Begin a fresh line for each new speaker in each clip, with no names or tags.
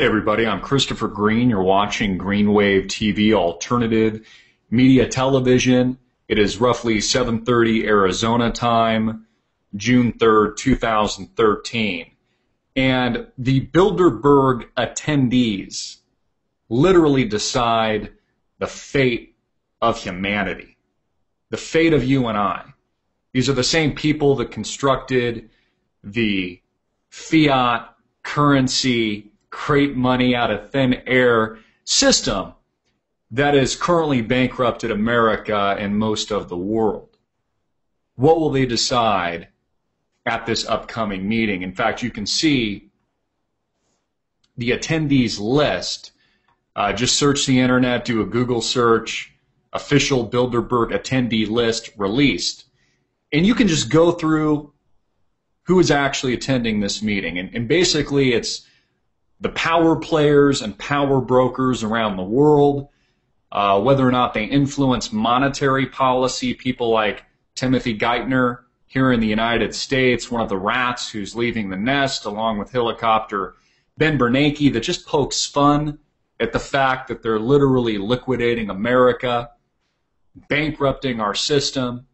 Hey everybody, I'm Christopher Green. You're watching Greenwave TV Alternative Media Television. It is roughly 7:30 Arizona time, June 3rd, 2013. And the Bilderberg attendees literally decide the fate of humanity, the fate of you and I. These are the same people that constructed the fiat currency, create money out of thin air system that is currently bankrupted America and most of the world. What will they decide at this upcoming meeting? In fact, you can see the attendees list. Just search the internet, do a Google search, official Bilderberg attendee list released. And you can just go through who is actually attending this meeting. And basically it's the power players and power brokers around the world, whether or not they influence monetary policy, people like Timothy Geithner here in the United States, one of the rats who's leaving the nest, along with helicopter Ben Bernanke, that just pokes fun at the fact that they're literally liquidating America, bankrupting our system.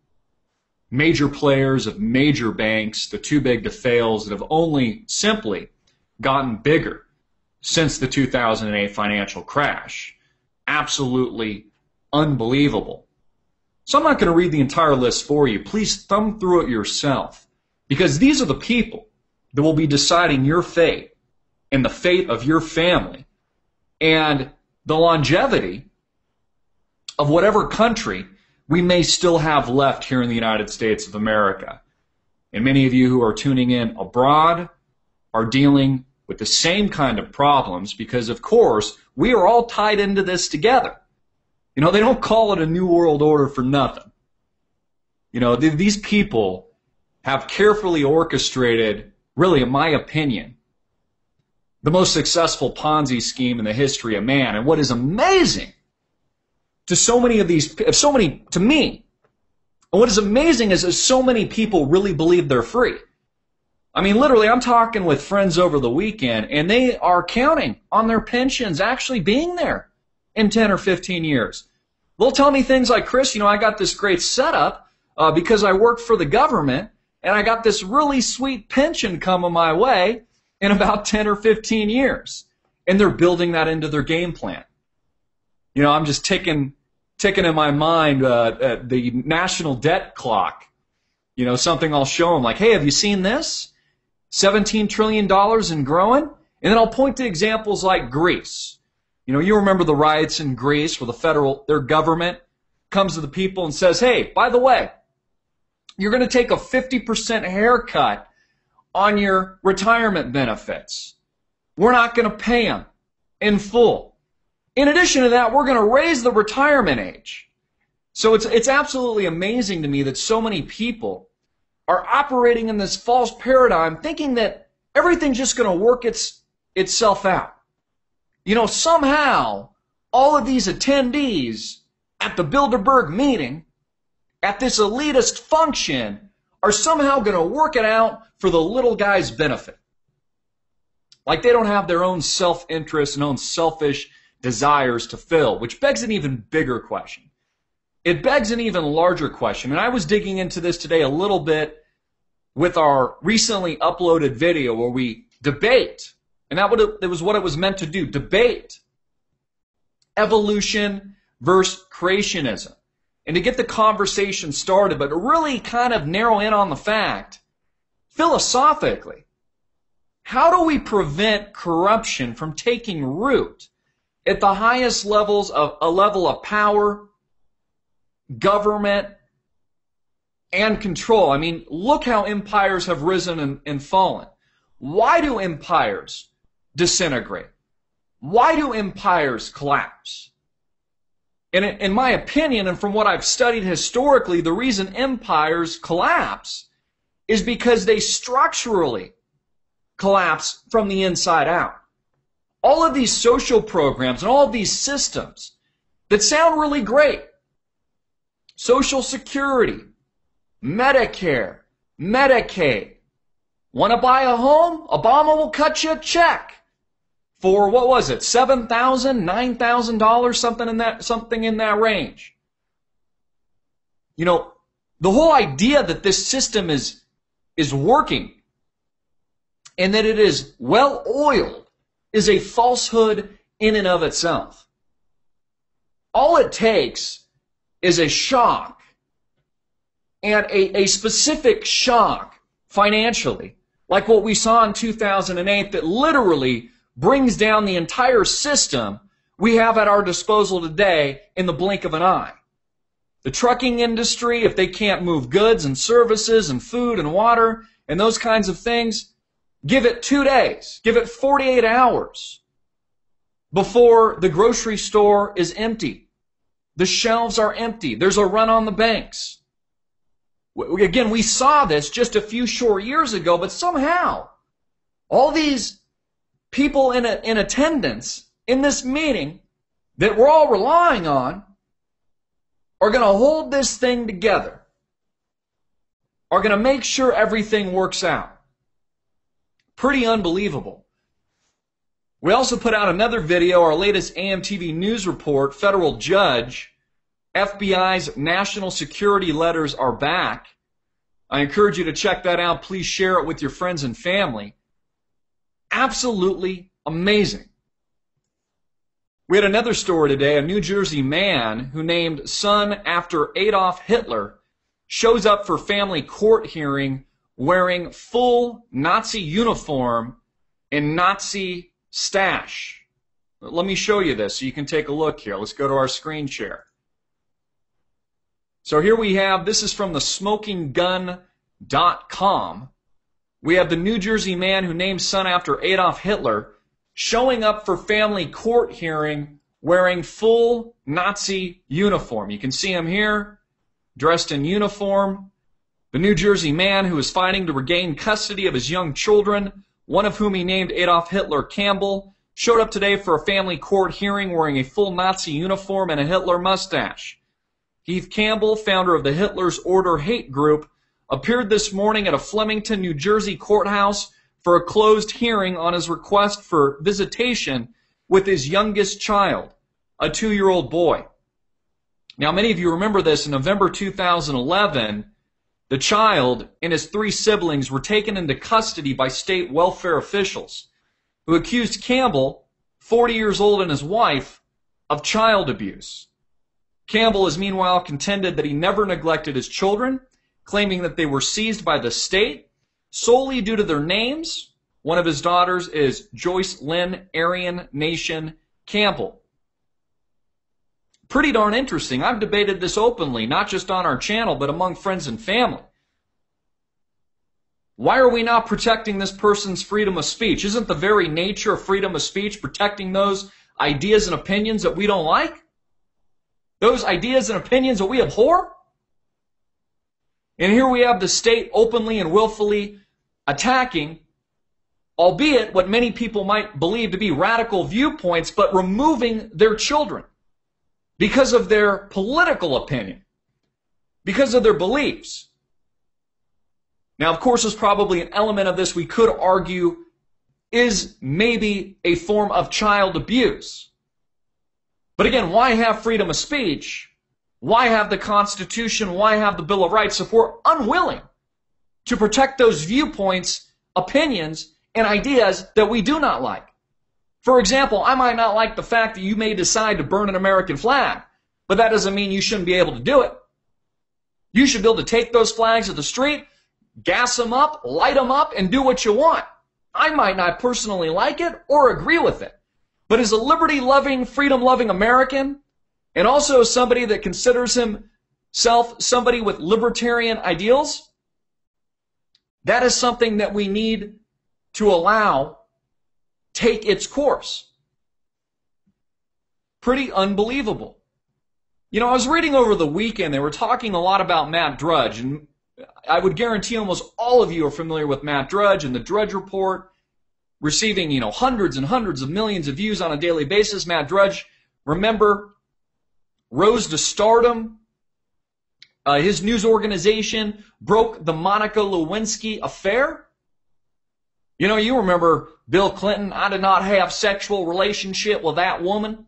Major players of major banks, the too big to fails, that have only simply gotten bigger since the 2008 financial crash. Absolutely unbelievable. So I'm not going to read the entire list for you. Please thumb through it yourself, because these are the people that will be deciding your fate and the fate of your family and the longevity of whatever country we may still have left here in the United States of America. And many of you who are tuning in abroad are dealing with the same kind of problems because, of course, we are all tied into this together. You know, they don't call it a New World Order for nothing. You know, these people have carefully orchestrated, really, in my opinion, the most successful Ponzi scheme in the history of man. And what is amazing to so many of these, to me, and what is amazing is that so many people really believe they're free. I mean, literally, I'm talking with friends over the weekend, and they are counting on their pensions actually being there in 10 or 15 years. They'll tell me things like, Chris, you know, I got this great setup because I worked for the government, and I got this really sweet pension coming my way in about 10 or 15 years. And they're building that into their game plan. You know, I'm just ticking in my mind the national debt clock. You know, something I'll show them like, hey, have you seen this? $17 trillion and growing. And then I'll point to examples like Greece. You know, you remember the riots in Greece where their government comes to the people and says, hey, by the way, you're going to take a 50% haircut on your retirement benefits. We're not going to pay them in full. In addition to that, we're going to raise the retirement age. So it's absolutely amazing to me that so many people are operating in this false paradigm, thinking that everything's just going to work itself out. You know, somehow, all of these attendees at the Bilderberg meeting, at this elitist function, are somehow going to work it out for the little guy's benefit. Like they don't have their own self-interest and own selfish desires to fill, which begs an even bigger question. It begs an even larger question, and I was digging into this today a little bit with our recently uploaded video where we debate, and that was what it was meant to do, debate evolution versus creationism, and to get the conversation started, but to really kind of narrow in on the fact, philosophically, how do we prevent corruption from taking root at the highest levels of a level of power, government, and control? I mean, look how empires have risen and fallen. Why do empires disintegrate? Why do empires collapse? And in my opinion, and from what I've studied historically, the reason empires collapse is because they structurally collapse from the inside out. All of these social programs and all of these systems that sound really great, Social Security, Medicare, Medicaid. Want to buy a home? Obama will cut you a check. for, what was it, $7,000, $9,000, something in that range. You know, the whole idea that this system is working and that it is well oiled is a falsehood in and of itself. All it takes is a shock, and a specific shock financially, like what we saw in 2008, that literally brings down the entire system we have at our disposal today in the blink of an eye. The trucking industry, if they can't move goods and services and food and water and those kinds of things, give it 2 days, give it 48 hours before the grocery store is empty. The shelves are empty. There's a run on the banks. Again, we saw this just a few short years ago, but somehow all these people in attendance in this meeting that we're all relying on are going to hold this thing together, are going to make sure everything works out. Pretty unbelievable. We also put out another video, our latest AMTV news report, federal judge, FBI's national security letters are back. I encourage you to check that out. Please share it with your friends and family. Absolutely amazing. We had another story today. A New Jersey man who named son after Adolf Hitler shows up for family court hearing wearing full Nazi uniform and Nazi stash. Let me show you this so you can take a look here. Let's go to our screen share. So here we have, this is from the smokinggun.com. We have the New Jersey man who named son after Adolf Hitler showing up for family court hearing wearing full Nazi uniform. You can see him here, dressed in uniform. The New Jersey man who is fighting to regain custody of his young children, one of whom he named Adolf Hitler Campbell, showed up today for a family court hearing wearing a full Nazi uniform and a Hitler mustache. Heath Campbell, founder of the Hitler's Order hate group, appeared this morning at a Flemington, New Jersey courthouse for a closed hearing on his request for visitation with his youngest child, a 2-year-old boy. Now, many of you remember this. In November 2011, the child and his 3 siblings were taken into custody by state welfare officials who accused Campbell, 40 years old, and his wife of child abuse. Campbell has meanwhile contended that he never neglected his children, claiming that they were seized by the state solely due to their names. One of his daughters is Joyce Lynn Aryan Nation Campbell. Pretty darn interesting. I've debated this openly, not just on our channel, but among friends and family. Why are we not protecting this person's freedom of speech? Isn't the very nature of freedom of speech protecting those ideas and opinions that we don't like? Those ideas and opinions that we abhor? And here we have the state openly and willfully attacking, albeit what many people might believe to be radical viewpoints, but removing their children because of their political opinion, because of their beliefs. Now, of course, there's probably an element of this we could argue is maybe a form of child abuse. But again, why have freedom of speech? Why have the Constitution? Why have the Bill of Rights if we're unwilling to protect those viewpoints, opinions, and ideas that we do not like? For example, I might not like the fact that you may decide to burn an American flag, but that doesn't mean you shouldn't be able to do it. You should be able to take those flags to the street, gas them up, light them up, and do what you want. I might not personally like it or agree with it. But as a liberty-loving, freedom-loving American, and also somebody that considers himself somebody with libertarian ideals, that is something that we need to allow take its course. Pretty unbelievable. You know, I was reading over the weekend, they were talking a lot about Matt Drudge, and I would guarantee almost all of you are familiar with Matt Drudge and the Drudge Report, receiving, hundreds and hundreds of millions of views on a daily basis. Matt Drudge, remember, rose to stardom. His news organization broke the Monica Lewinsky affair. You know, you remember Bill Clinton, I did not have sexual relationship with that woman.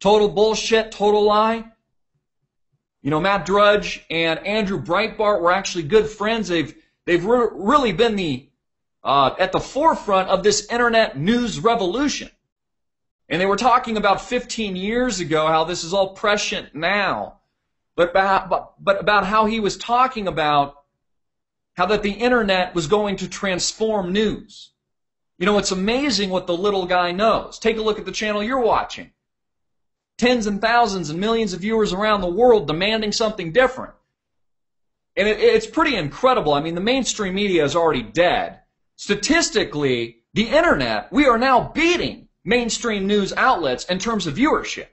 Total bullshit, total lie. You know, Matt Drudge and Andrew Breitbart were actually good friends. They've really been at the forefront of this internet news revolution. And they were talking about 15 years ago how this is all prescient now. But about how he was talking about how that the internet was going to transform news. You know, it's amazing what the little guy knows. Take a look at the channel you're watching. Tens and thousands and millions of viewers around the world demanding something different. And it's pretty incredible. I mean, the mainstream media is already dead. Statistically, the internet, we are now beating mainstream news outlets in terms of viewership.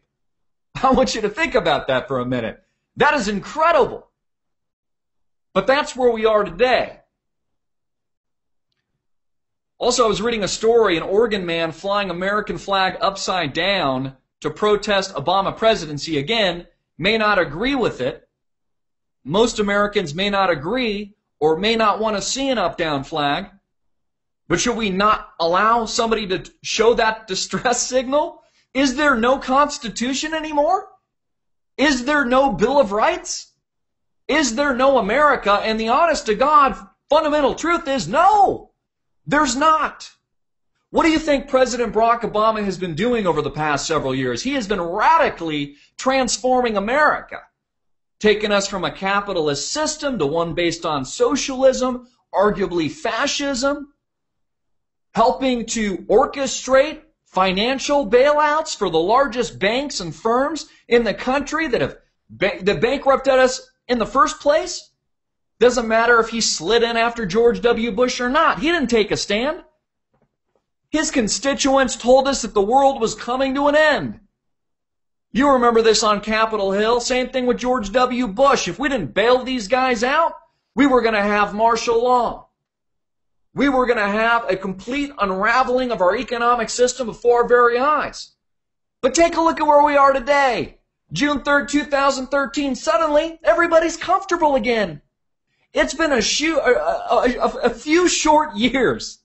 I want you to think about that for a minute. That is incredible. But that's where we are today. Also, I was reading a story, an Oregon man flying American flag upside down to protest Obama presidency. Again, may not agree with it. Most Americans may not agree or may not want to see an up-down flag. But should we not allow somebody to show that distress signal? Is there no Constitution anymore? Is there no Bill of Rights? Is there no America? And the honest to God fundamental truth is no, there's not. What do you think President Barack Obama has been doing over the past several years? He has been radically transforming America, taking us from a capitalist system to one based on socialism, arguably fascism, helping to orchestrate financial bailouts for the largest banks and firms in the country that bankrupted us in the first place. Doesn't matter if he slid in after George W. Bush or not. He didn't take a stand. His constituents told us that the world was coming to an end. You remember this on Capitol Hill. Same thing with George W. Bush. If we didn't bail these guys out, we were going to have martial law. We were going to have a complete unraveling of our economic system before our very eyes. But take a look at where we are today. June 3rd, 2013, suddenly everybody's comfortable again. It's been a few short years.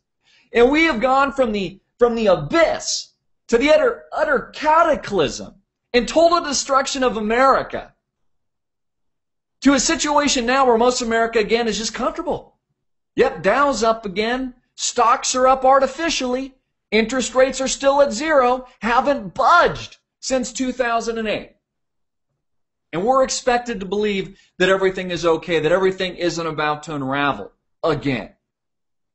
And we have gone from the abyss to the utter cataclysm and total destruction of America to a situation now where most America again is just comfortable. Yep, Dow's up again. Stocks are up artificially. Interest rates are still at zero. Haven't budged since 2008. And we're expected to believe that everything is okay, that everything isn't about to unravel again.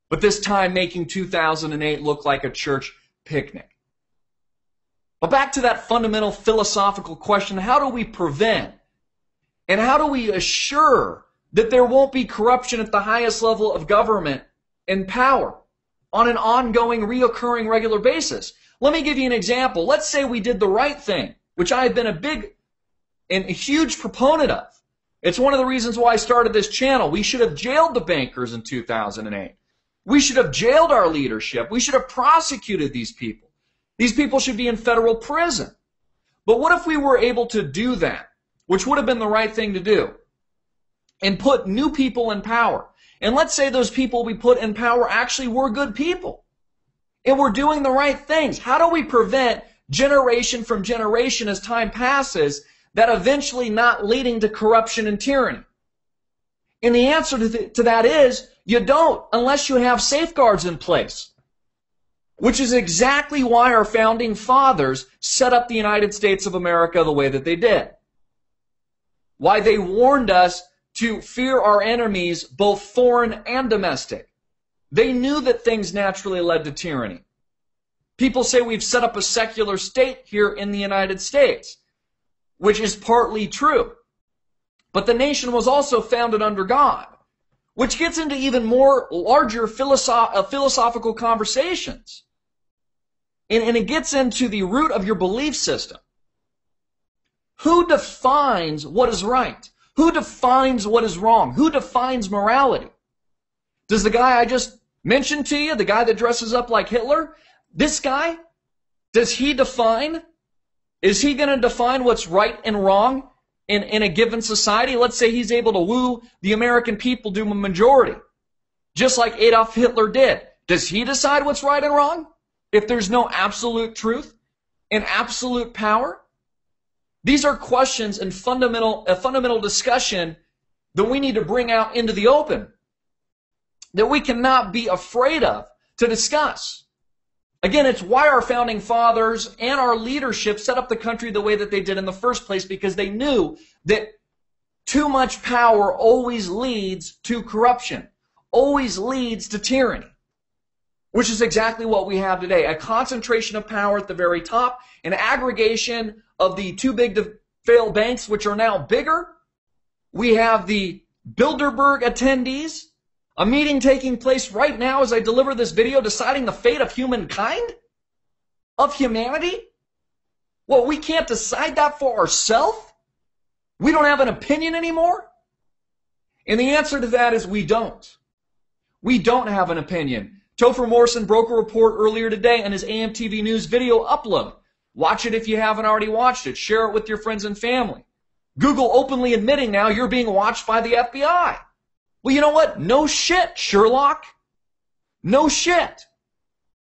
But this time making 2008 look like a church picnic. But back to that fundamental philosophical question, how do we prevent and how do we assure that there won't be corruption at the highest level of government and power on an ongoing, reoccurring, regular basis? Let me give you an example. Let's say we did the right thing, which I have been a big and a huge proponent of. It's one of the reasons why I started this channel. We should have jailed the bankers in 2008. We should have jailed our leadership. We should have prosecuted these people. These people should be in federal prison. But what if we were able to do that, which would have been the right thing to do, and put new people in power? And let's say those people we put in power actually were good people, and we're doing the right things. How do we prevent generation from generation as time passes that eventually not leading to corruption and tyranny? And the answer to that is you don't, unless you have safeguards in place, which is exactly why our founding fathers set up the United States of America the way that they did. Why they warned us to fear our enemies, both foreign and domestic. They knew that things naturally led to tyranny. People say we've set up a secular state here in the United States, which is partly true. But the nation was also founded under God, which gets into even more larger philosophical conversations. And it gets into the root of your belief system. Who defines what is right? Who defines what is wrong? Who defines morality? Does the guy I just mentioned to you, the guy that dresses up like Hitler, this guy, does he define? Is he going to define what's right and wrong in a given society? Let's say he's able to woo the American people to a majority, just like Adolf Hitler did. Does he decide what's right and wrong? If there's no absolute truth and absolute power? These are questions and a fundamental discussion that we need to bring out into the open, that we cannot be afraid of to discuss. Again, it's why our founding fathers and our leadership set up the country the way that they did in the first place, because they knew that too much power always leads to corruption, always leads to tyranny, which is exactly what we have today. A concentration of power at the very top, an aggregation of the too big to fail banks, which are now bigger. We have the Bilderberg attendees, a meeting taking place right now as I deliver this video, deciding the fate of humankind, of humanity. Well, we can't decide that for ourselves? We don't have an opinion anymore? And the answer to that is we don't. We don't have an opinion. Topher Morrison broke a report earlier today on his AMTV News video upload. Watch it if you haven't already watched it. Share it with your friends and family. Google openly admitting now you're being watched by the FBI. Well, you know what? No shit, Sherlock. No shit.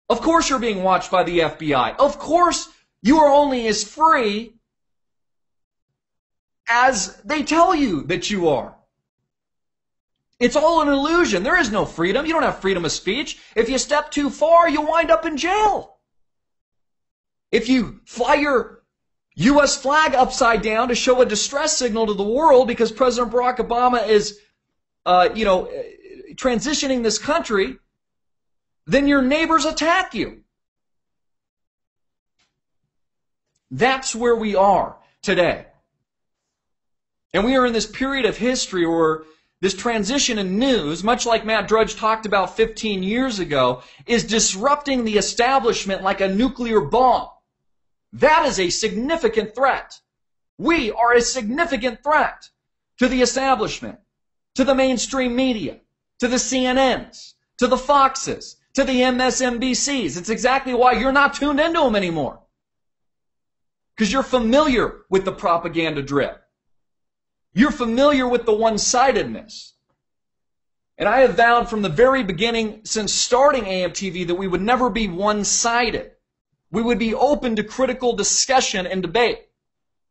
Of course you're being watched by the FBI. Of course you are only as free as they tell you that you are. It's all an illusion. There is no freedom. You don't have freedom of speech. If you step too far, you'll wind up in jail. If you fly your U.S. flag upside down to show a distress signal to the world because President Barack Obama is, transitioning this country, then your neighbors attack you. That's where we are today. And we are in this period of history where this transition in news, much like Matt Drudge talked about 15 years ago, is disrupting the establishment like a nuclear bomb. That is a significant threat. We are a significant threat to the establishment, to the mainstream media, to the CNNs, to the Foxes, to the MSNBCs. It's exactly why you're not tuned into them anymore. Because you're familiar with the propaganda drip. You're familiar with the one-sidedness. And I have vowed from the very beginning, since starting AMTV, that we would never be one-sided. We would be open to critical discussion and debate,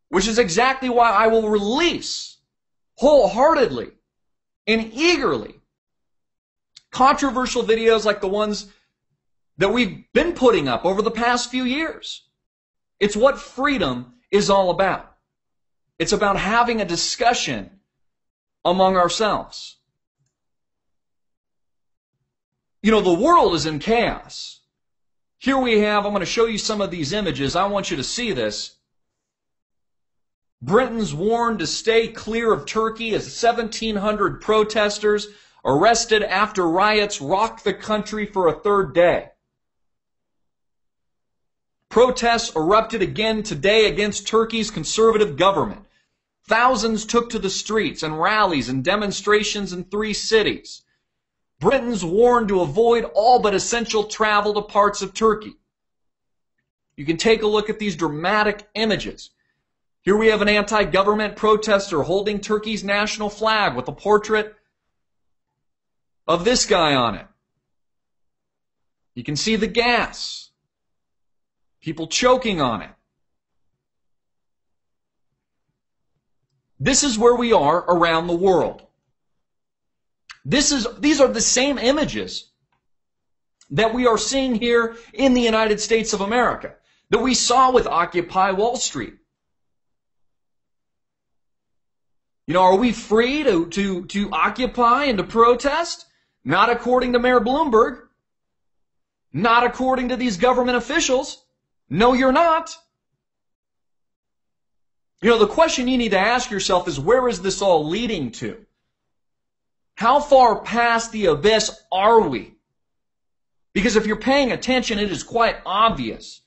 which is exactly why I will release wholeheartedly and eagerly controversial videos like the ones that we've been putting up over the past few years. It's what freedom is all about. It's about having a discussion among ourselves. You know, the world is in chaos. Here we have, I'm going to show you some of these images. I want you to see this. Britons warned to stay clear of Turkey as 1,700 protesters arrested after riots rocked the country for a third day. Protests erupted again today against Turkey's conservative government. Thousands took to the streets and rallies and demonstrations in 3 cities. Britons warned to avoid all but essential travel to parts of Turkey. You can take a look at these dramatic images. Here we have an anti-government protester holding Turkey's national flag with a portrait of this guy on it. You can see the gas. People choking on it. This is where we are around the world. These are the same images that we are seeing here in the United States of America, that we saw with Occupy Wall Street. You know, are we free to occupy and to protest? Not according to Mayor Bloomberg. Not according to these government officials. No, you're not. You know, the question you need to ask yourself is, where is this all leading to? How far past the abyss are we? Because if you're paying attention, it is quite obvious.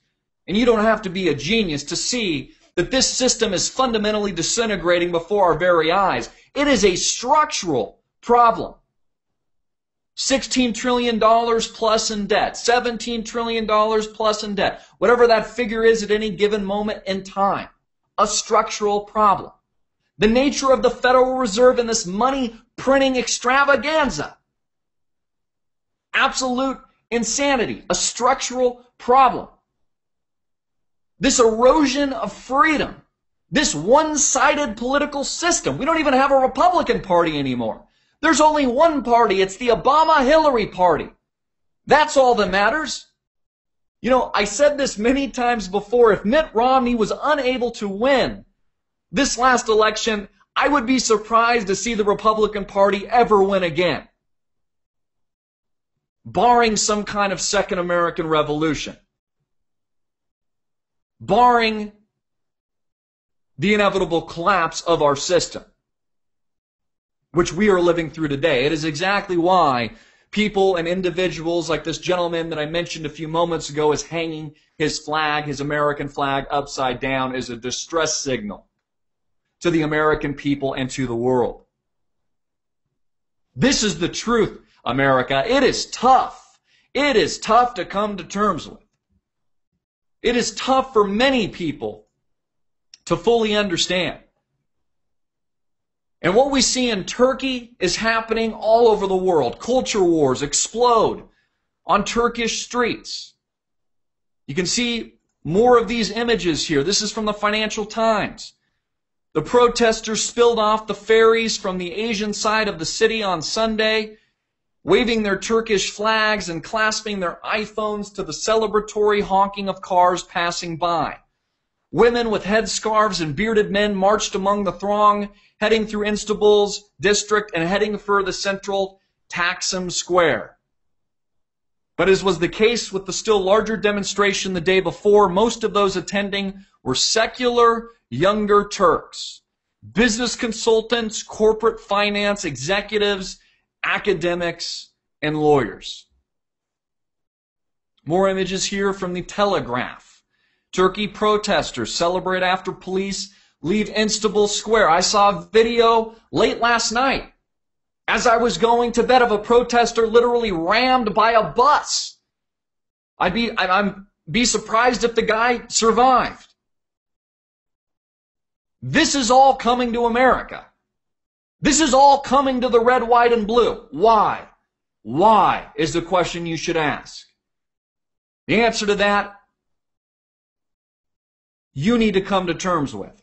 And you don't have to be a genius to see that this system is fundamentally disintegrating before our very eyes. It is a structural problem. $16 trillion plus in debt, $17 trillion plus in debt, whatever that figure is at any given moment in time. A structural problem. The nature of the Federal Reserve and this money printing extravaganza. Absolute
insanity, a structural problem. This erosion of freedom, this one-sided political system. We don't even have a Republican Party anymore. There's only one party. It's the Obama-Hillary party. That's all that matters. You know, I said this many times before. If Mitt Romney was unable to win this last election, I would be surprised to see the Republican Party ever win again, barring some kind of second American Revolution, barring the inevitable collapse of our system, which we are living through today. It is exactly why people and individuals like this gentleman that I mentioned a few moments ago is hanging his flag, his American flag, upside down as a distress signal to the American people and to the world. This is the truth, America. It is tough. It is tough to come to terms with. It is tough for many people to fully understand. And what we see in Turkey is happening all over the world. Culture wars explode on Turkish streets. You can see more of these images here. This is from the Financial Times. The protesters spilled off the ferries from the Asian side of the city on Sunday, waving their Turkish flags and clasping their iPhones to the celebratory honking of cars passing by. Women with headscarves and bearded men marched among the throng, heading through Istanbul's district and heading for the central Taksim Square. But as was the case with the still larger demonstration the day before, most of those attending were secular, younger Turks, business consultants, corporate finance executives, academics, and lawyers. More images here from the Telegraph. Turkey protesters celebrate after police leave Istanbul Square. I saw a video late last night as I was going to bed of a protester literally rammed by a bus. I'd be surprised if the guy survived. This is all coming to America. This is all coming to the red, white, and blue. Why? Why is the question you should ask. The answer to that, you need to come to terms with.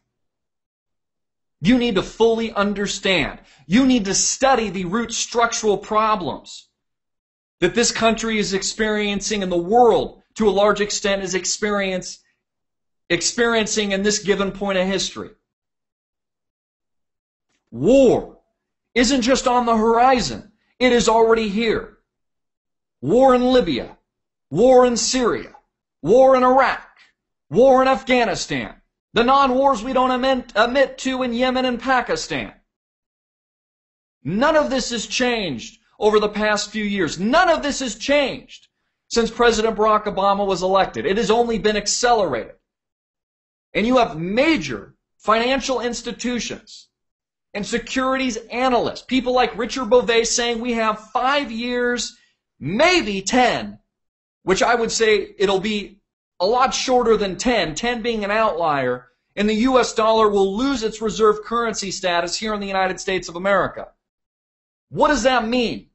You need to fully understand. You need to study the root structural problems that this country is experiencing and the world, to a large extent, is experiencing in this given point of history. War isn't just on the horizon. It is already here. War in Libya, war in Syria, war in Iraq, war in Afghanistan, the non-wars we don't admit to in Yemen and Pakistan. None of this has changed over the past few years. None of this has changed since President Barack Obama was elected. It has only been accelerated. And you have major financial institutions and securities analysts, people like Richard Bovee, saying we have 5 years, maybe 10, which I would say it'll be a lot shorter than 10, 10 being an outlier, and the U.S. dollar will lose its reserve currency status here in the United States of America. What does that mean?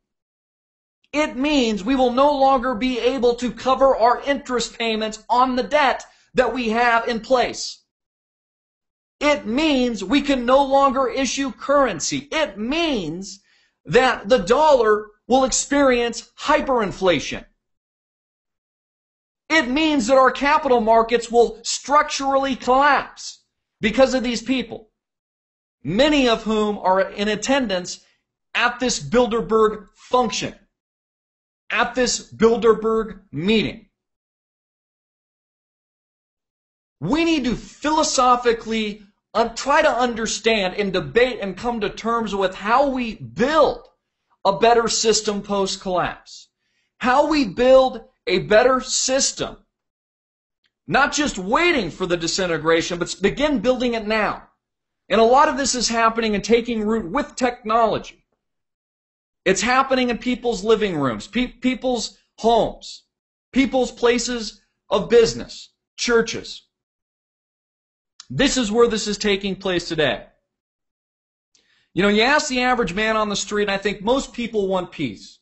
It means we will no longer be able to cover our interest payments on the debt that we have in place. It means we can no longer issue currency. It means that the dollar will experience hyperinflation. It means that our capital markets will structurally collapse because of these people, many of whom are in attendance at this Bilderberg function, at this Bilderberg meeting. We need to philosophically try to understand and debate and come to terms with how we build a better system post-collapse, how we build a better system, not just waiting for the disintegration, but begin building it now. And a lot of this is happening and taking root with technology. It's happening in people's living rooms, people's homes, people's places of business, churches. This is where this is taking place today. You know, you ask the average man on the street, and I think most people want peace.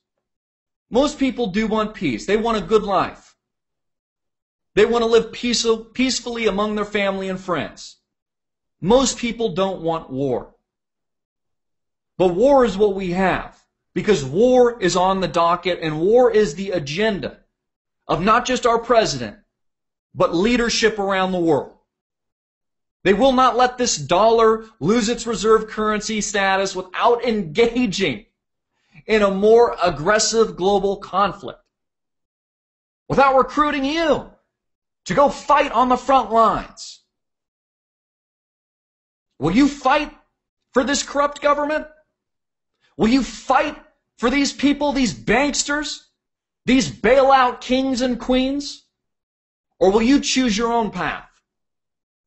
Most people do want peace. They want a good life. They want to live peacefully among their family and friends. Most people don't want war. But war is what we have, because war is on the docket, and war is the agenda of not just our president, but leadership around the world. They will not let this dollar lose its reserve currency status without engaging in a more aggressive global conflict, without recruiting you to go fight on the front lines. Will you fight for this corrupt government? Will you fight for these people, these banksters, these bailout kings and queens? Or will you choose your own path?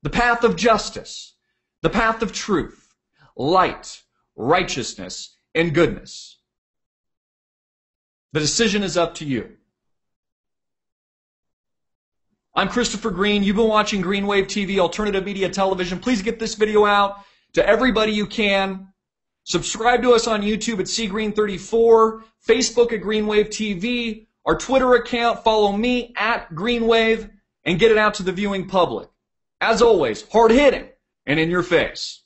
The path of justice, the path of truth, light, righteousness, and goodness. The decision is up to you. I'm Christopher Green. You've been watching Green Wave TV, Alternative Media Television. Please get this video out to everybody you can. Subscribe to us on YouTube at cgreen34, Facebook at Green Wave TV, our Twitter account, follow me at Green Wave, and get it out to the viewing public. As always, hard-hitting and in your face.